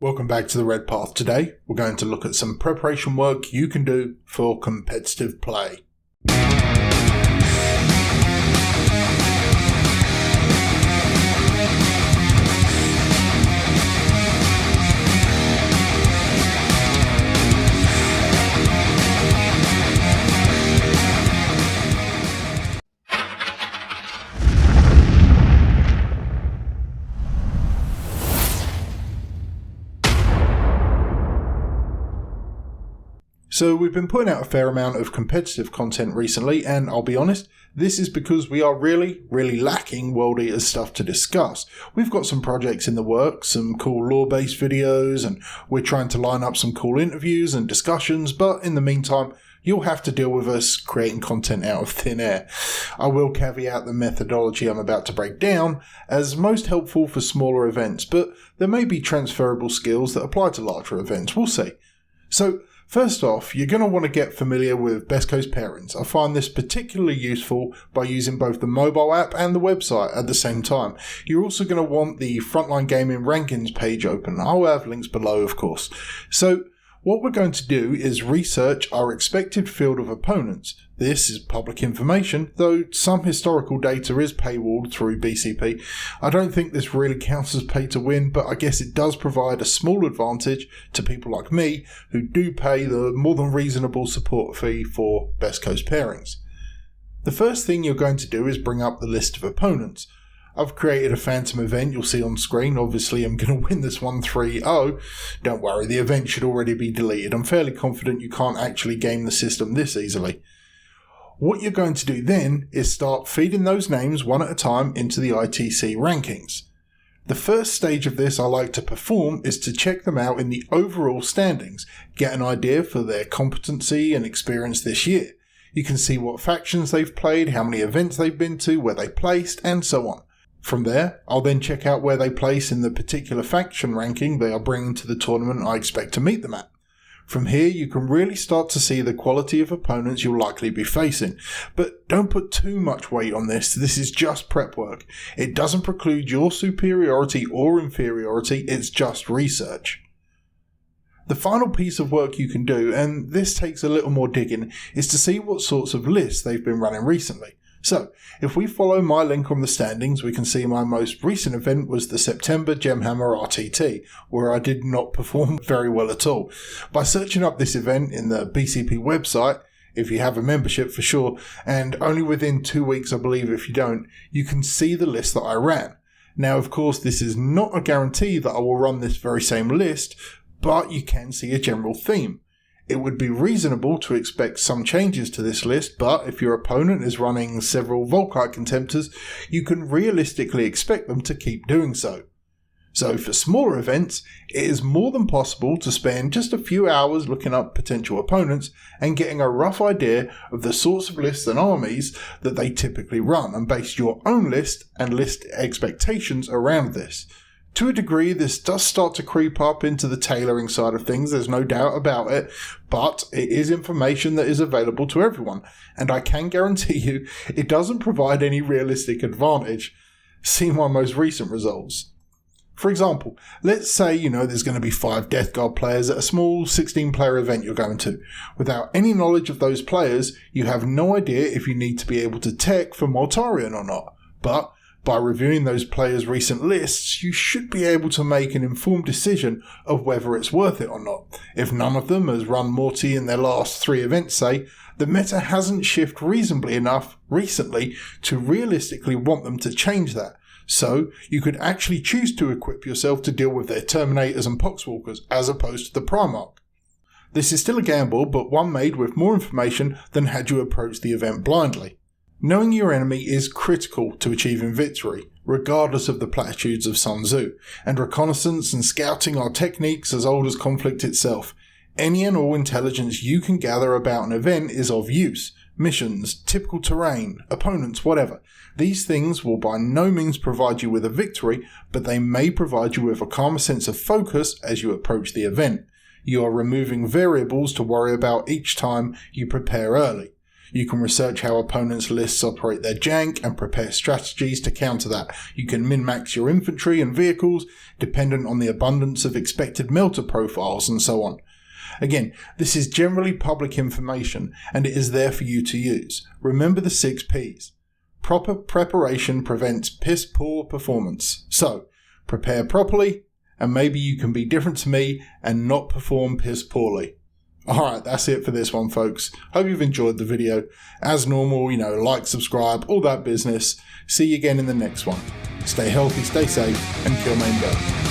Welcome back to the Red Path. Today, we're going to look at some preparation work you can do for competitive play. So we've been putting out a fair amount of competitive content recently, and I'll be honest, this is because we are really lacking World Eaters stuff to discuss. We've got some projects in the works, some cool lore-based videos, and we're trying to line up some cool interviews and discussions, but in the meantime, you'll have to deal with us creating content out of thin air. I will caveat the methodology I'm about to break down as most helpful for smaller events, but there may be transferable skills that apply to larger events. We'll see. So, first off, you're going to want to get familiar with Best Coast pairings. I find this particularly useful by using both the mobile app and the website at the same time. You're also going to want the Frontline Gaming Rankings page open. I'll have links below, of course. So, what we're going to do is research our expected field of opponents. This is public information, though some historical data is paywalled through BCP. I don't think this really counts as pay to win, but I guess it does provide a small advantage to people like me who do pay the more than reasonable support fee for Best Coast pairings. The first thing you're going to do is bring up the list of opponents. I've created a phantom event you'll see on screen. Obviously, I'm going to win this one 3-0. Don't worry, the event should already be deleted. I'm fairly confident you can't actually game the system this easily. What you're going to do then is start feeding those names one at a time into the ITC rankings. The first stage of this I like to perform is to check them out in the overall standings, get an idea for their competency and experience this year. You can see what factions they've played, how many events they've been to, where they placed, and so on. From there, I'll then check out where they place in the particular faction ranking they are bringing to the tournament I expect to meet them at. From here, you can really start to see the quality of opponents you'll likely be facing. But don't put too much weight on this. This is just prep work. It doesn't preclude your superiority or inferiority, it's just research. The final piece of work you can do, and this takes a little more digging, is to see what sorts of lists they've been running recently. So, if we follow my link on the standings, we can see my most recent event was the September Gemhammer RTT, where I did not perform very well at all. By searching up this event in the BCP website, if you have a membership for sure, and only within 2 weeks I believe if you don't, you can see the list that I ran. Now of course this is not a guarantee that I will run this very same list, but you can see a general theme. It would be reasonable to expect some changes to this list, but if your opponent is running several Volkite Contemptors, you can realistically expect them to keep doing so. So for smaller events, it is more than possible to spend just a few hours looking up potential opponents and getting a rough idea of the sorts of lists and armies that they typically run, and base your own list and list expectations around this. To a degree, this does start to creep up into the tailoring side of things, there's no doubt about it, but it is information that is available to everyone, and I can guarantee you it doesn't provide any realistic advantage. See my most recent results. For example, let's say there's going to be 5 Death Guard players at a small 16-player event you're going to. Without any knowledge of those players, you have no idea if you need to be able to tech for Mortarion or not, but by reviewing those players' recent lists, you should be able to make an informed decision of whether it's worth it or not. If none of them has run Morty in their last 3 events, say, the meta hasn't shifted reasonably enough recently to realistically want them to change that. So, you could actually choose to equip yourself to deal with their Terminators and Poxwalkers as opposed to the Primarch. This is still a gamble, but one made with more information than had you approached the event blindly. Knowing your enemy is critical to achieving victory, regardless of the platitudes of Sun Tzu, and reconnaissance and scouting are techniques as old as conflict itself. Any and all intelligence you can gather about an event is of use. Missions, typical terrain, opponents, whatever. These things will by no means provide you with a victory, but they may provide you with a calmer sense of focus as you approach the event. You are removing variables to worry about each time you prepare early. You can research how opponents' lists operate their jank and prepare strategies to counter that. You can min-max your infantry and vehicles dependent on the abundance of expected melter profiles and so on. Again, this is generally public information and it is there for you to use. Remember the 6 Ps. Proper preparation prevents piss poor performance. So, prepare properly and maybe you can be different to me and not perform piss poorly. Alright, that's it for this one, folks. Hope you've enjoyed the video. As normal, like, subscribe, all that business. See you again in the next one. Stay healthy, stay safe, and kill main go.